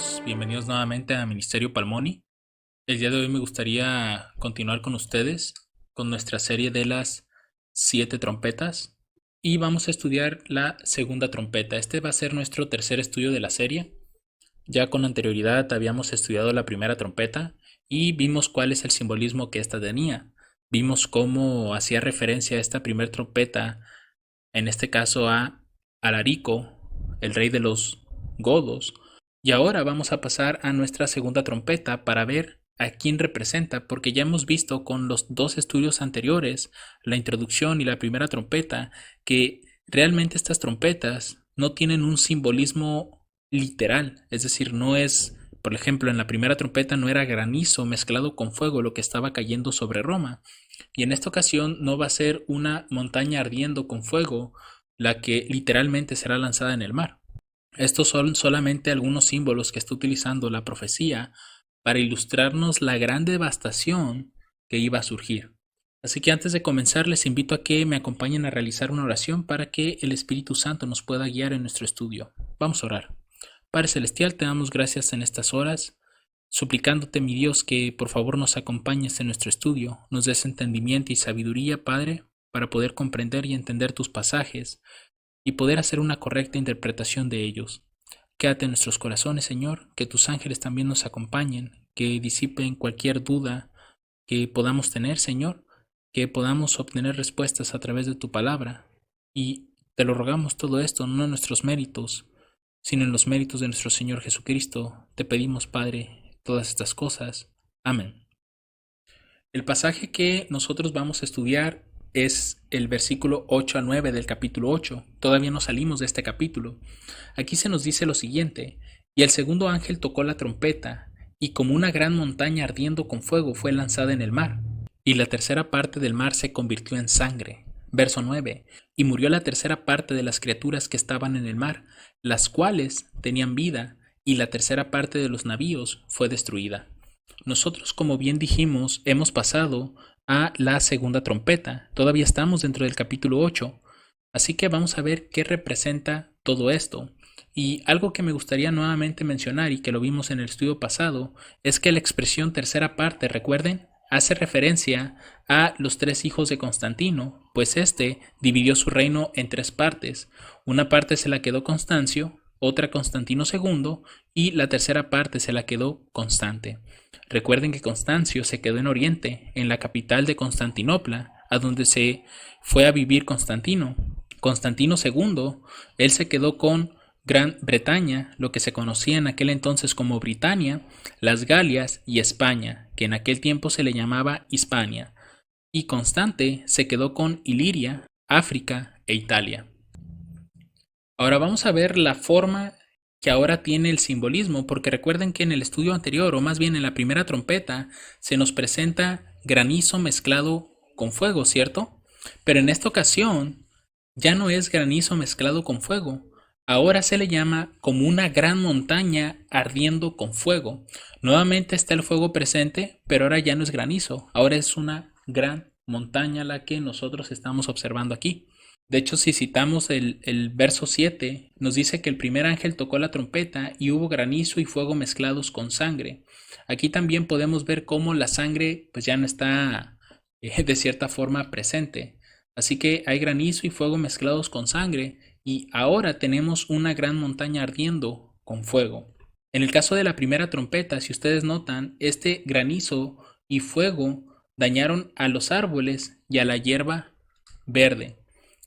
hermanos, bienvenidos nuevamente a Ministerio Palmoni. El día de hoy me gustaría continuar con ustedes con nuestra serie de las 7 trompetas y vamos a estudiar la segunda trompeta. Este va a ser nuestro tercer estudio de la serie. Ya con anterioridad habíamos estudiado la primera trompeta y vimos cuál es el simbolismo que ésta tenía. Vimos cómo hacía referencia a esta primera trompeta, en este caso a Alarico, el rey de los godos. Y ahora vamos a pasar a nuestra segunda trompeta para ver a quién representa, porque ya hemos visto con los dos estudios anteriores, la introducción y la primera trompeta, que realmente estas trompetas no tienen un simbolismo literal, es decir, no es, por ejemplo, en la primera trompeta no era granizo mezclado con fuego lo que estaba cayendo sobre Roma, y en esta ocasión no va a ser una montaña ardiendo con fuego la que literalmente será lanzada en el mar. Estos son solamente algunos símbolos que está utilizando la profecía para ilustrarnos la gran devastación que iba a surgir. Así que antes de comenzar les invito a que me acompañen a realizar una oración para que el Espíritu Santo nos pueda guiar en nuestro estudio. Vamos a orar. Padre Celestial, te damos gracias en estas horas, suplicándote, mi Dios, que por favor nos acompañes en nuestro estudio, nos des entendimiento y sabiduría, Padre, para poder comprender y entender tus pasajes y poder hacer una correcta interpretación de ellos. Quédate en nuestros corazones, Señor, que tus ángeles también nos acompañen, que disipen cualquier duda que podamos tener, Señor, que podamos obtener respuestas a través de tu palabra. Y te lo rogamos todo esto, no en nuestros méritos, sino en los méritos de nuestro Señor Jesucristo. Te pedimos, Padre, todas estas cosas. Amén. El pasaje que nosotros vamos a estudiar es el versículo 8 a 9 del capítulo 8. Todavía no salimos de este capítulo. Aquí se nos dice lo siguiente: y el segundo ángel tocó la trompeta, y como una gran montaña ardiendo con fuego fue lanzada en el mar, y la tercera parte del mar se convirtió en sangre. Verso 9. Y murió la tercera parte de las criaturas que estaban en el mar, las cuales tenían vida, y la tercera parte de los navíos fue destruida. Nosotros, como bien dijimos, hemos pasado a la segunda trompeta. Todavía estamos dentro del capítulo 8. Así que vamos a ver qué representa todo esto. Y algo que me gustaría nuevamente mencionar y que lo vimos en el estudio pasado es que la expresión tercera parte, recuerden, hace referencia a los 3 hijos de Constantino, pues este dividió su reino en 3 partes. Una parte se la quedó Constancio, otra Constantino II y la tercera parte se la quedó Constante. Recuerden que Constancio se quedó en Oriente, en la capital de Constantinopla, a donde se fue a vivir Constantino. Constantino II, él se quedó con Gran Bretaña, lo que se conocía en aquel entonces como Britania, las Galias y España, que en aquel tiempo se le llamaba Hispania. Y Constante se quedó con Iliria, África e Italia. Ahora vamos a ver la forma que ahora tiene el simbolismo, porque recuerden que en el estudio anterior, o más bien en la primera trompeta, se nos presenta granizo mezclado con fuego, ¿cierto? Pero en esta ocasión ya no es granizo mezclado con fuego, ahora se le llama como una gran montaña ardiendo con fuego. Nuevamente está el fuego presente, pero ahora ya no es granizo, ahora es una gran montaña la que nosotros estamos observando aquí. De hecho, si citamos el verso 7, nos dice que el primer ángel tocó la trompeta y hubo granizo y fuego mezclados con sangre. Aquí también podemos ver cómo la sangre pues ya no está de cierta forma presente. Así que hay granizo y fuego mezclados con sangre y ahora tenemos una gran montaña ardiendo con fuego. En el caso de la primera trompeta, si ustedes notan, este granizo y fuego dañaron a los árboles y a la hierba verde,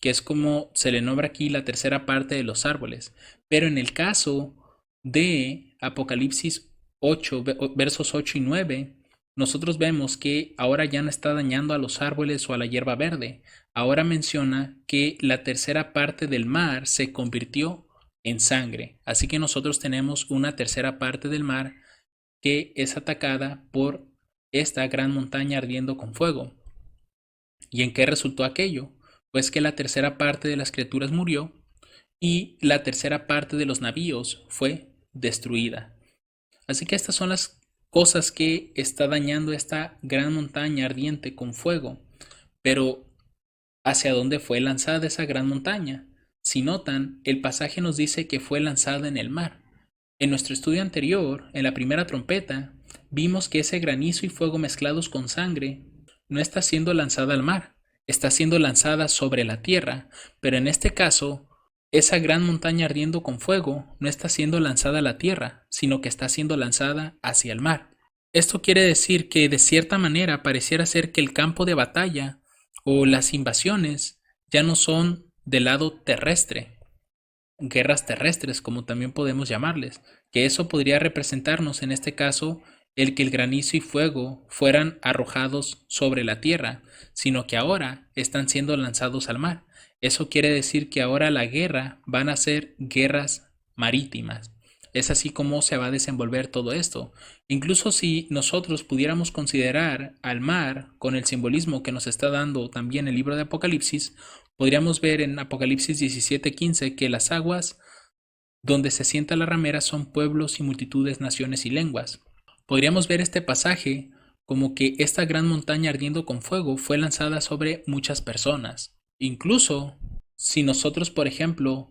que es como se le nombra aquí la tercera parte de los árboles. Pero en el caso de Apocalipsis 8, versos 8 y 9, nosotros vemos que ahora ya no está dañando a los árboles o a la hierba verde. Ahora menciona que la tercera parte del mar se convirtió en sangre. Así que nosotros tenemos una tercera parte del mar que es atacada por esta gran montaña ardiendo con fuego. ¿Y en qué resultó aquello? Pues que la tercera parte de las criaturas murió y la tercera parte de los navíos fue destruida. Así que estas son las cosas que está dañando esta gran montaña ardiente con fuego. Pero ¿hacia dónde fue lanzada esa gran montaña? Si notan, el pasaje nos dice que fue lanzada en el mar. En nuestro estudio anterior, en la primera trompeta, vimos que ese granizo y fuego mezclados con sangre no está siendo lanzada al mar, está siendo lanzada sobre la tierra, pero en este caso, esa gran montaña ardiendo con fuego no está siendo lanzada a la tierra, sino que está siendo lanzada hacia el mar. Esto quiere decir que de cierta manera pareciera ser que el campo de batalla o las invasiones ya no son del lado terrestre, guerras terrestres, como también podemos llamarles, que eso podría representarnos en este caso el que el granizo y fuego fueran arrojados sobre la tierra, sino que ahora están siendo lanzados al mar. Eso quiere decir que ahora la guerra van a ser guerras marítimas. Es así como se va a desenvolver todo esto. Incluso si nosotros pudiéramos considerar al mar con el simbolismo que nos está dando también el libro de Apocalipsis, podríamos ver en Apocalipsis 17:15 que las aguas donde se sienta la ramera son pueblos y multitudes, naciones y lenguas. Podríamos ver este pasaje como que esta gran montaña ardiendo con fuego fue lanzada sobre muchas personas. Incluso si nosotros, por ejemplo,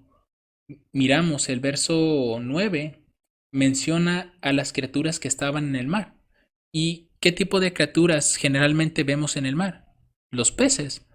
miramos el verso 9, menciona a las criaturas que estaban en el mar. ¿Y qué tipo de criaturas generalmente vemos en el mar? Los peces.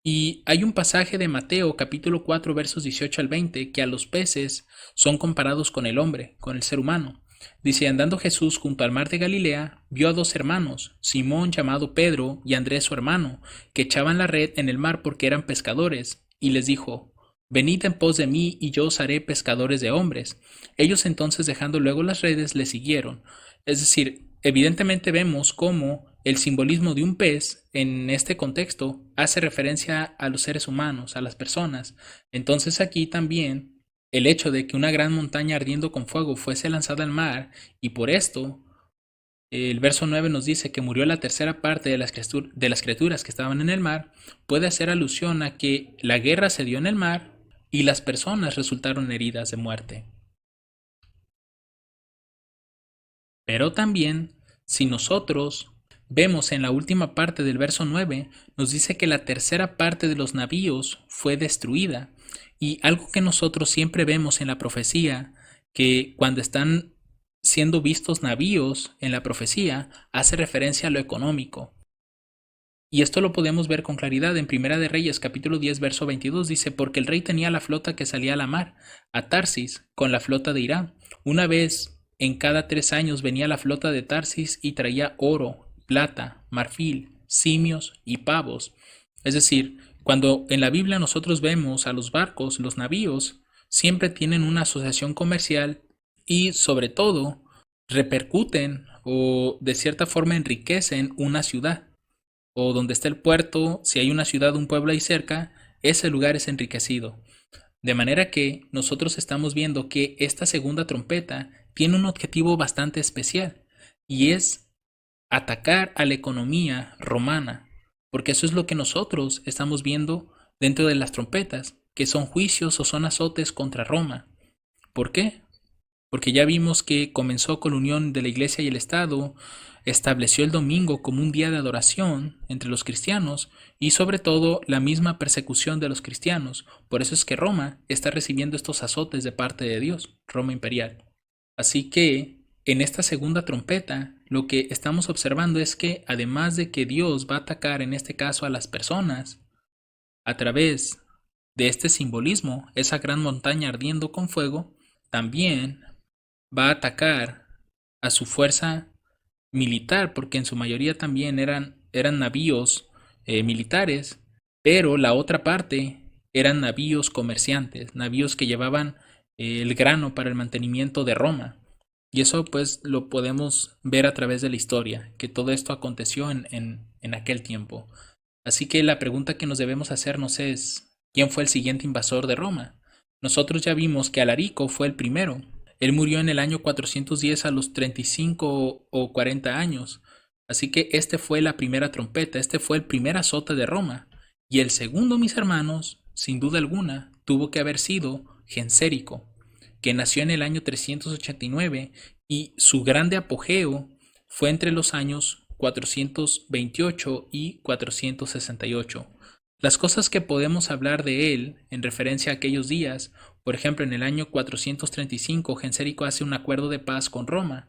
Y hay un pasaje de Mateo capítulo 4 versos 18 al 20 que a los peces son comparados con el hombre, con el ser humano. Dice, andando Jesús junto al mar de Galilea, vio a dos hermanos, Simón llamado Pedro y Andrés su hermano, que echaban la red en el mar porque eran pescadores, y les dijo, venid en pos de mí y yo os haré pescadores de hombres. Ellos entonces dejando luego las redes le siguieron. Es decir, evidentemente vemos cómo el simbolismo de un pez en este contexto hace referencia a los seres humanos, a las personas. Entonces aquí también el hecho de que una gran montaña ardiendo con fuego fuese lanzada al mar y por esto el verso 9 nos dice que murió la tercera parte de las criaturas que estaban en el mar, puede hacer alusión a que la guerra se dio en el mar y las personas resultaron heridas de muerte. Pero también, si nosotros vemos en la última parte del verso 9, nos dice que la tercera parte de los navíos fue destruida. Y algo que nosotros siempre vemos en la profecía, que cuando están siendo vistos navíos en la profecía, hace referencia a lo económico. Y esto lo podemos ver con claridad en Primera de Reyes, capítulo 10, verso 22, dice, porque el rey tenía la flota que salía a la mar, a Tarsis, con la flota de Irán. Una vez en cada 3 años venía la flota de Tarsis y traía oro, plata, marfil, simios y pavos. Es decir, cuando en la Biblia nosotros vemos a los barcos, los navíos, siempre tienen una asociación comercial y sobre todo repercuten o de cierta forma enriquecen una ciudad o donde está el puerto, si hay una ciudad o un pueblo ahí cerca, ese lugar es enriquecido. De manera que nosotros estamos viendo que esta segunda trompeta tiene un objetivo bastante especial y es atacar a la economía romana, porque eso es lo que nosotros estamos viendo dentro de las trompetas, que son juicios o son azotes contra Roma. ¿Por qué? Porque ya vimos que comenzó con la unión de la Iglesia y el Estado, estableció el domingo como un día de adoración entre los cristianos y sobre todo la misma persecución de los cristianos. Por eso es que Roma está recibiendo estos azotes de parte de Dios, Roma imperial. Así que en esta segunda trompeta lo que estamos observando es que además de que Dios va a atacar en este caso a las personas a través de este simbolismo, esa gran montaña ardiendo con fuego, también va a atacar a su fuerza militar, porque en su mayoría también eran navíos militares, pero la otra parte eran navíos comerciantes, navíos que llevaban el grano para el mantenimiento de Roma. Y eso pues lo podemos ver a través de la historia, que todo esto aconteció en aquel tiempo. Así que la pregunta que nos debemos hacernos es, ¿quién fue el siguiente invasor de Roma? Nosotros ya vimos que Alarico fue el primero. Él murió en el año 410 a los 35 o 40 años. Así que este fue la primera trompeta, este fue el primer azote de Roma. Y el segundo, mis hermanos, sin duda alguna, tuvo que haber sido Gensérico, que nació en el año 389 y su grande apogeo fue entre los años 428 y 468. Las cosas que podemos hablar de él en referencia a aquellos días, Por ejemplo, en el año 435, Gensérico hace un acuerdo de paz con Roma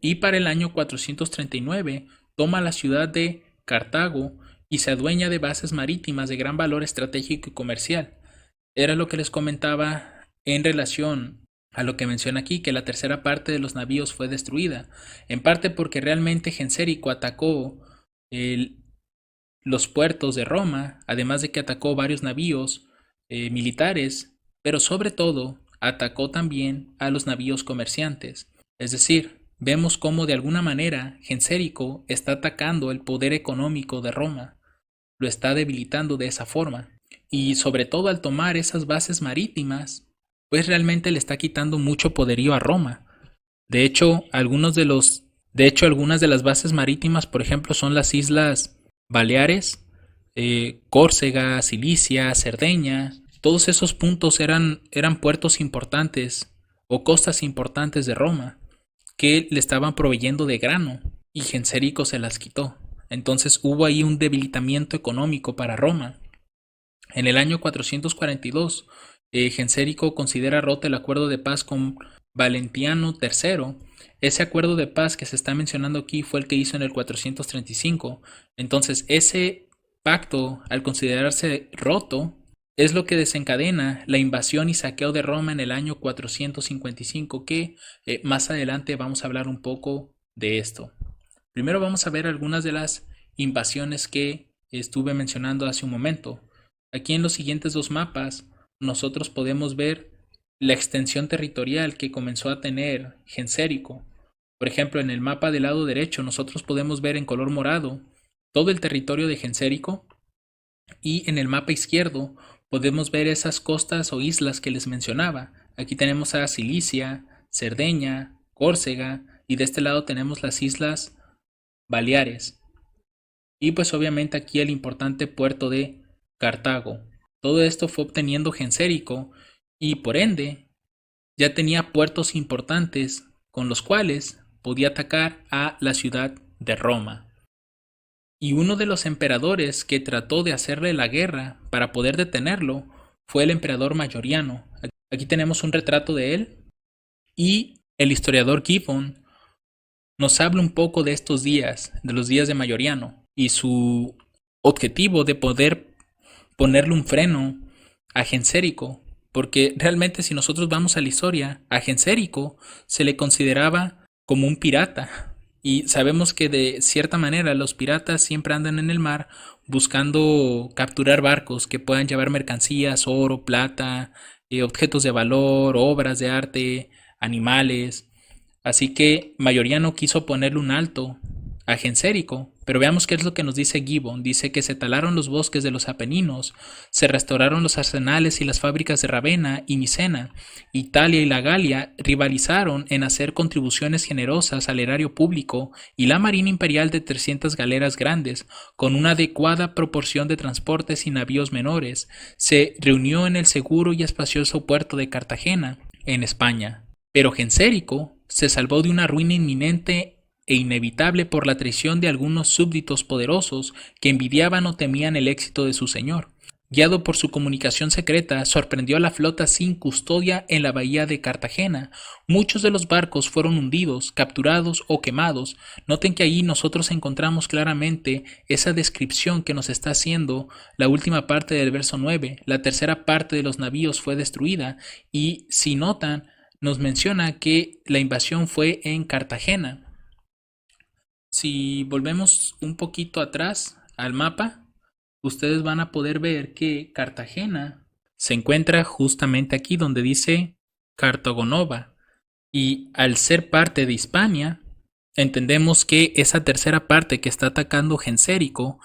y para el año 439 toma la ciudad de Cartago y se adueña de bases marítimas de gran valor estratégico y comercial. Era lo que les comentaba en relación a lo que menciona aquí, que la tercera parte de los navíos fue destruida, en parte porque realmente Gensérico atacó los puertos de Roma, además de que atacó varios navíos militares, pero sobre todo atacó también a los navíos comerciantes. Es decir, vemos cómo de alguna manera Gensérico está atacando el poder económico de Roma, lo está debilitando de esa forma. Y sobre todo al tomar esas bases marítimas, pues realmente le está quitando mucho poderío a Roma. De hecho, algunas de las bases marítimas, por ejemplo, son las islas Baleares, Córcega, Cilicia, Cerdeña. Todos esos puntos eran puertos importantes o costas importantes de Roma que le estaban proveyendo de grano y Gensérico se las quitó. Entonces hubo ahí un debilitamiento económico para Roma. En el año 442, Gensérico considera roto el acuerdo de paz con Valentiniano III. Ese acuerdo de paz que se está mencionando aquí fue el que hizo en el 435. Entonces, ese pacto, al considerarse roto, es lo que desencadena la invasión y saqueo de Roma en el año 455, que más adelante vamos a hablar un poco de esto. Primero vamos a ver algunas de las invasiones que estuve mencionando hace un momento. Aquí en los siguientes dos mapas nosotros podemos ver la extensión territorial que comenzó a tener Gensérico. Por ejemplo, en el mapa del lado derecho nosotros podemos ver en color morado todo el territorio de Gensérico y en el mapa izquierdo podemos ver esas costas o islas que les mencionaba. Aquí tenemos a Cilicia, Cerdeña, Córcega y de este lado tenemos las islas Baleares. Y pues obviamente aquí el importante puerto de Cartago. Todo esto fue obteniendo Gensérico y por ende ya tenía puertos importantes con los cuales podía atacar a la ciudad de Roma. Y uno de los emperadores que trató de hacerle la guerra para poder detenerlo fue el emperador Mayoriano. Aquí tenemos un retrato de él y el historiador Gibbon nos habla un poco de estos días, de los días de Mayoriano y su objetivo de poder ponerle un freno a Gensérico, porque realmente si nosotros vamos a la historia, a Gensérico se le consideraba como un pirata y sabemos que de cierta manera los piratas siempre andan en el mar buscando capturar barcos que puedan llevar mercancías, oro, plata, objetos de valor, obras de arte, animales. Así que Mayoriano quiso ponerle un alto a Gensérico, pero veamos qué es lo que nos dice Gibbon. Dice que se talaron los bosques de los Apeninos, se restauraron los arsenales y las fábricas de Ravenna y Micena. Italia y la Galia rivalizaron en hacer contribuciones generosas al erario público y la Marina Imperial de 300 galeras grandes, con una adecuada proporción de transportes y navíos menores, se reunió en el seguro y espacioso puerto de Cartagena, en España. Pero Gensérico se salvó de una ruina inminente e inevitable por la traición de algunos súbditos poderosos que envidiaban o temían el éxito de su señor. Guiado por su comunicación secreta, sorprendió a la flota sin custodia en la bahía de Cartagena. Muchos de los barcos fueron hundidos, capturados o quemados. Noten que ahí nosotros encontramos claramente esa descripción que nos está haciendo la última parte del verso 9. La tercera parte de los navíos fue destruida y, si notan, nos menciona que la invasión fue en Cartagena. Si volvemos un poquito atrás al mapa, ustedes van a poder ver que Cartagena se encuentra justamente aquí donde dice Cartagonova. Y al ser parte de Hispania, entendemos que esa tercera parte que está atacando Gensérico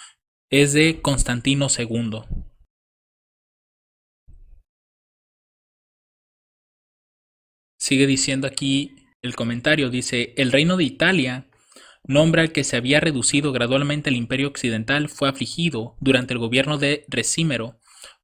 es de Constantino II. Sigue diciendo aquí el comentario, dice, el reino de Italia, nombre al que se había reducido gradualmente el imperio occidental, fue afligido durante el gobierno de Resímero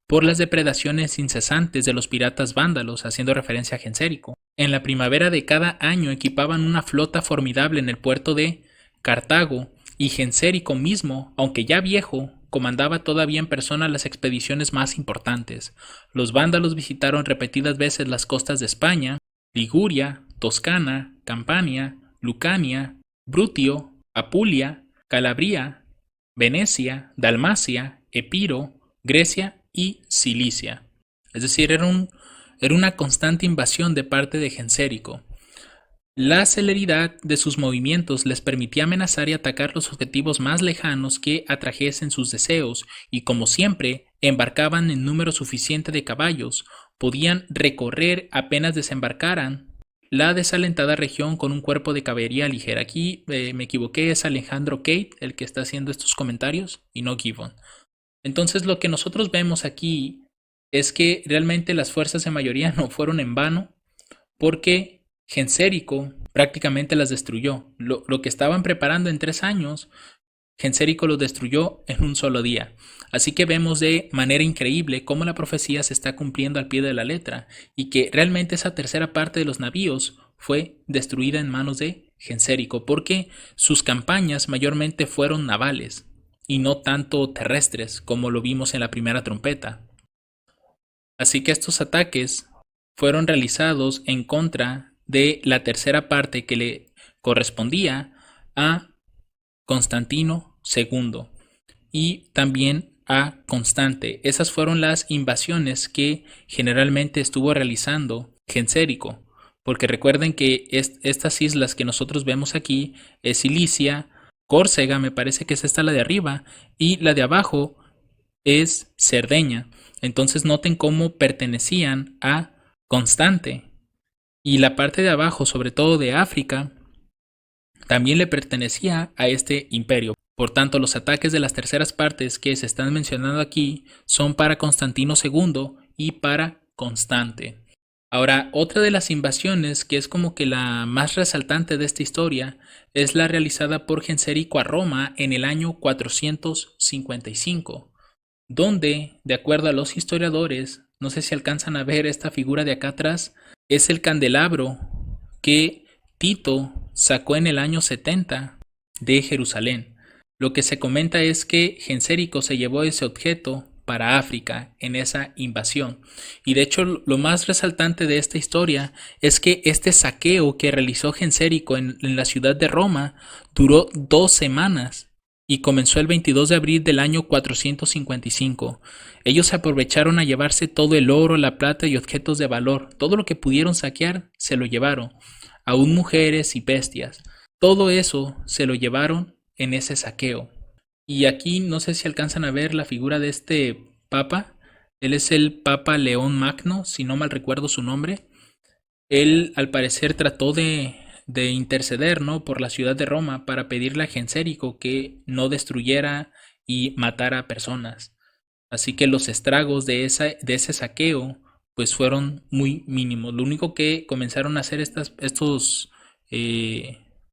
por las depredaciones incesantes de los piratas vándalos, haciendo referencia a Gensérico. En la primavera de cada año equipaban una flota formidable en el puerto de Cartago, y Gensérico mismo, aunque ya viejo, comandaba todavía en persona las expediciones más importantes. Los vándalos visitaron repetidas veces las costas de España, Liguria, Toscana, Campania, Lucania, Brutio, Apulia, Calabria, Venecia, Dalmacia, Epiro, Grecia y Cilicia. Es decir, era una constante invasión de parte de Gensérico. La celeridad de sus movimientos les permitía amenazar y atacar los objetivos más lejanos que atrajesen sus deseos, y como siempre embarcaban en número suficiente de caballos, podían recorrer apenas desembarcaran la desalentada región con un cuerpo de caballería ligera. Aquí me equivoqué, es Alejandro Kate el que está haciendo estos comentarios y no Gibbon. Entonces lo que nosotros vemos aquí es que realmente las fuerzas de mayoría no fueron en vano, porque Gensérico prácticamente las destruyó. Lo que estaban preparando en 3 años, Gensérico lo destruyó en un solo día. Así que vemos de manera increíble cómo la profecía se está cumpliendo al pie de la letra, y que realmente esa tercera parte de los navíos fue destruida en manos de Gensérico, porque sus campañas mayormente fueron navales y no tanto terrestres como lo vimos en la primera trompeta. Así que estos ataques fueron realizados en contra de la tercera parte que le correspondía a Constantino II y también a Constante. Esas fueron las invasiones que generalmente estuvo realizando Gensérico, porque recuerden que estas islas que nosotros vemos aquí es Cilicia, Córcega, me parece que es esta la de arriba, y la de abajo es Cerdeña. Entonces noten cómo pertenecían a Constante, y la parte de abajo, sobre todo de África, también le pertenecía a este imperio. Por tanto, los ataques de las terceras partes que se están mencionando aquí son para Constantino II y para Constante. Ahora, otra de las invasiones, que es como que la más resaltante de esta historia, es la realizada por Gensérico a Roma en el año 455, donde, de acuerdo a los historiadores, no sé si alcanzan a ver esta figura de acá atrás, es el candelabro que Tito sacó en el año 70 de Jerusalén. Lo que se comenta es que Gensérico se llevó ese objeto para África en esa invasión. Y de hecho lo más resaltante de esta historia es que este saqueo que realizó Gensérico en la ciudad de Roma duró 2 semanas y comenzó el 22 de abril del año 455. Ellos aprovecharon a llevarse todo el oro, la plata y objetos de valor. Todo lo que pudieron saquear se lo llevaron, aún mujeres y bestias. Todo eso se lo llevaron en ese saqueo. Y aquí no sé si alcanzan a ver la figura de este papa. Él es el Papa León Magno, si no mal recuerdo su nombre. Él al parecer trató de interceder, ¿no?, por la ciudad de Roma para pedirle a Gensérico que no destruyera y matara a personas. Así que los estragos de ese saqueo pues fueron muy mínimos. Lo único que comenzaron a hacer estos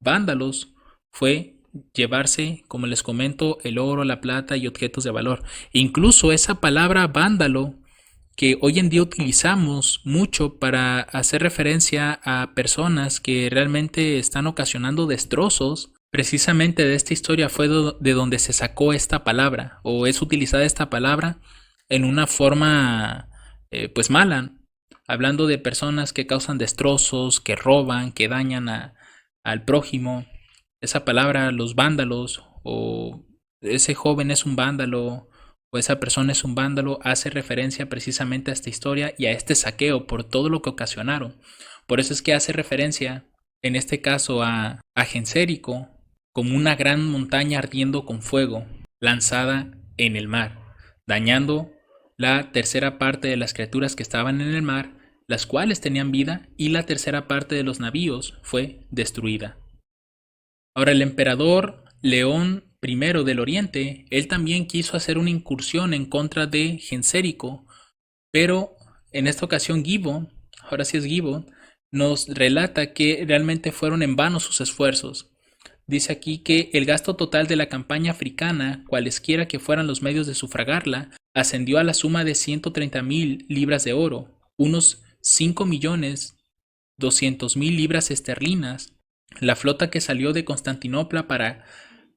vándalos fue llevarse, como les comento, el oro, la plata y objetos de valor. E incluso esa palabra vándalo, que hoy en día utilizamos mucho para hacer referencia a personas que realmente están ocasionando destrozos, precisamente de esta historia fue de donde se sacó esta palabra, o es utilizada esta palabra en una forma pues mala, hablando de personas que causan destrozos, que roban, que dañan al prójimo. Esa palabra, los vándalos, o ese joven es un vándalo, o esa persona es un vándalo, hace referencia precisamente a esta historia y a este saqueo por todo lo que ocasionaron. Por eso es que hace referencia, en este caso, a Gensérico como una gran montaña ardiendo con fuego, lanzada en el mar, dañando la tercera parte de las criaturas que estaban en el mar, las cuales tenían vida, y la tercera parte de los navíos fue destruida. Ahora, el emperador León I del Oriente, él también quiso hacer una incursión en contra de Gensérico, pero en esta ocasión Gibbon, ahora sí es Gibbon, nos relata que realmente fueron en vano sus esfuerzos. Dice aquí que el gasto total de la campaña africana, cualesquiera que fueran los medios de sufragarla, ascendió a la suma de 130,000 libras de oro, unos 5,200,000 libras esterlinas. La flota que salió de Constantinopla para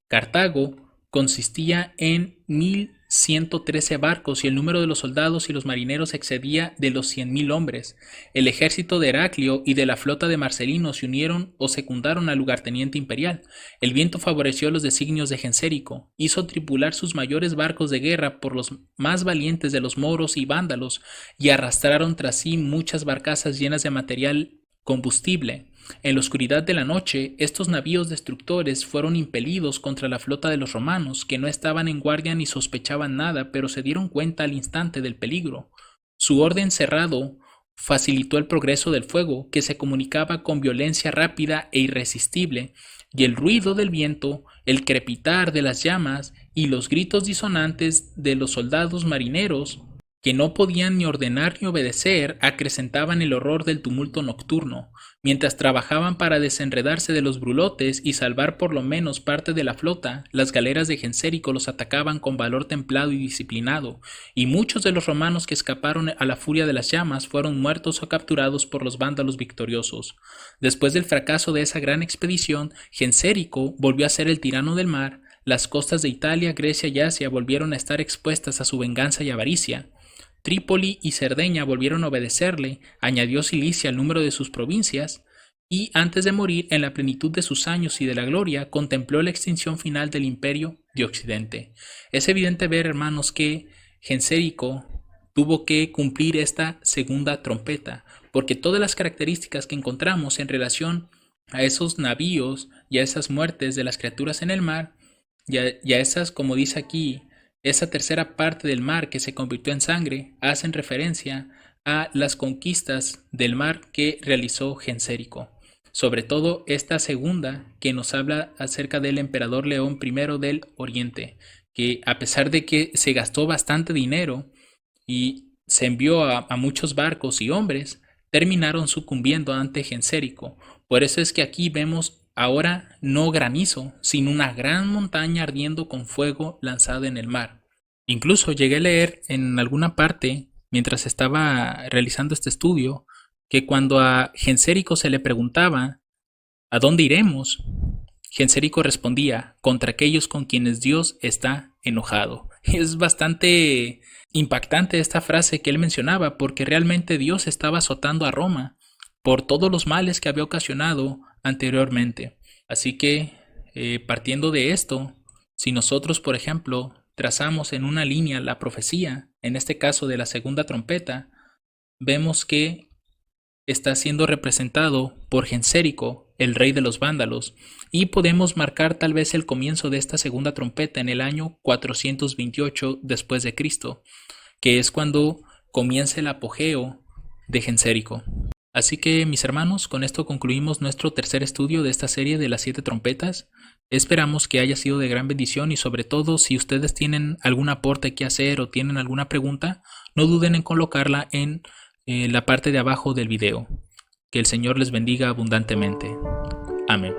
Cartago consistía en 1.113 barcos y el número de los soldados y los marineros excedía de los 100.000 hombres. El ejército de Heraclio y de la flota de Marcelino se unieron o secundaron al lugarteniente imperial. El viento favoreció los designios de Gensérico, hizo tripular sus mayores barcos de guerra por los más valientes de los moros y vándalos y arrastraron tras sí muchas barcazas llenas de material combustible. En la oscuridad de la noche, estos navíos destructores fueron impelidos contra la flota de los romanos, que no estaban en guardia ni sospechaban nada, pero se dieron cuenta al instante del peligro. Su orden cerrado facilitó el progreso del fuego, que se comunicaba con violencia rápida e irresistible, y el ruido del viento, el crepitar de las llamas y los gritos disonantes de los soldados marineros, que no podían ni ordenar ni obedecer, acrecentaban el horror del tumulto nocturno. Mientras trabajaban para desenredarse de los brulotes y salvar por lo menos parte de la flota, las galeras de Gensérico los atacaban con valor templado y disciplinado, y muchos de los romanos que escaparon a la furia de las llamas fueron muertos o capturados por los vándalos victoriosos. Después del fracaso de esa gran expedición, Gensérico volvió a ser el tirano del mar. Las costas de Italia, Grecia y Asia volvieron a estar expuestas a su venganza y avaricia. Trípoli y Cerdeña volvieron a obedecerle, añadió Cilicia al número de sus provincias, y antes de morir, en la plenitud de sus años y de la gloria, contempló la extinción final del imperio de Occidente. Es evidente ver, hermanos, que Gensérico tuvo que cumplir esta segunda trompeta, porque todas las características que encontramos en relación a esos navíos y a esas muertes de las criaturas en el mar, y a esas, como dice aquí, esa tercera parte del mar que se convirtió en sangre, hacen referencia a las conquistas del mar que realizó Gensérico. Sobre todo esta segunda, que nos habla acerca del emperador León I del Oriente, que a pesar de que se gastó bastante dinero y se envió a muchos barcos y hombres, terminaron sucumbiendo ante Gensérico. Por eso es que aquí vemos ahora no granizo, sino una gran montaña ardiendo con fuego lanzada en el mar. Incluso llegué a leer en alguna parte, mientras estaba realizando este estudio, que cuando a Gensérico se le preguntaba ¿a dónde iremos?, Gensérico respondía: contra aquellos con quienes Dios está enojado. Es bastante impactante esta frase que él mencionaba, porque realmente Dios estaba azotando a Roma por todos los males que había ocasionado anteriormente. Así que, partiendo de esto, si nosotros, por ejemplo, trazamos en una línea la profecía, en este caso de la segunda trompeta, vemos que está siendo representado por Gensérico, el rey de los vándalos, y podemos marcar tal vez el comienzo de esta segunda trompeta en el año 428 después de Cristo, que es cuando comienza el apogeo de Gensérico. Así que, mis hermanos, con esto concluimos nuestro tercer estudio de esta serie de las 7 trompetas. Esperamos que haya sido de gran bendición y, sobre todo, si ustedes tienen algún aporte que hacer o tienen alguna pregunta, no duden en colocarla en la parte de abajo del video. Que el Señor les bendiga abundantemente. Amén.